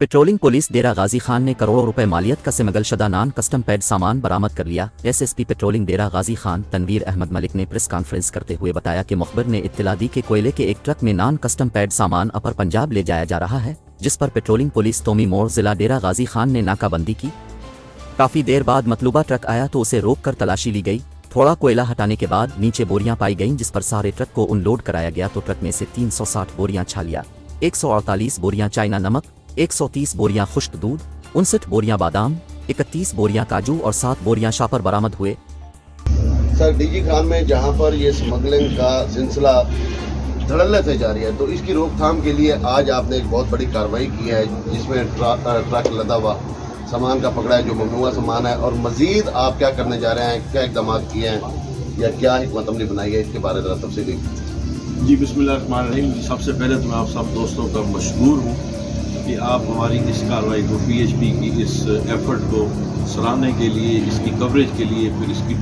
Patrolling police डेरा गाजी खान ने करोड़ों रुपए मालियत का स्मगलशुदा नॉन कस्टम पैड सामान बरामद कर लिया। एसएसपी पेट्रोलिंग डेरा गाजी खान तनवीर अहमद मलिक ने प्रेस कॉन्फ्रेंस करते हुए बताया कि मुखबिर ने इत्तला दी कि कोयले के एक ट्रक में नॉन कस्टम पैड सामान अपर पंजाब ले जाया जा रहा है, जिस पर पेट्रोलिंग पुलिस तोमी मोड़ जिला डेरा गाजी खान ने नाकाबंदी की। काफी देर बाद मतलूबा ट्रक आया तो उसे रोक कर तलाशी ली गई। थोड़ा कोयला हटाने के बाद नीचे बोरियां पाई गईं, जिस पर सारे ट्रक को अनलोड कराया गया तो ट्रक में से 360 बोरियां छालिया, 148 बोरियां चाइना नमक, 130 बोरियां खुश्क दूध, 59 बोरियां बादाम, 31 बोरियां काजू और 7 बोरियां शापर बरामद हुए। सर डीजी खान में जहां पर ये स्मगलिंग का सिलसिला धड़ल्ले से जारी है, तो इसकी रोकथाम के लिए आज आपने एक बहुत बड़ी कार्रवाई की है, जिसमें ट्रक लदा हुआ सामान का पकड़ा है, जो ममनुआ सामान है। और मजीद आप क्या करने जा रहे हैं, क्या इकदाम किए हैं या क्या हिकमत अमली बनाई है, इसके बारे में तफसीली। जी बिस्मिल्लाहिर्रहमानिर्रहीम। सबसे पहले तो मैं आप सब दोस्तों का मशकूर हूँ कि आप हमारी इस कार्रवाई को, PHP की इस एफर्ट को सराहने के लिए, इसकी कवरेज के लिए, फिर इसकी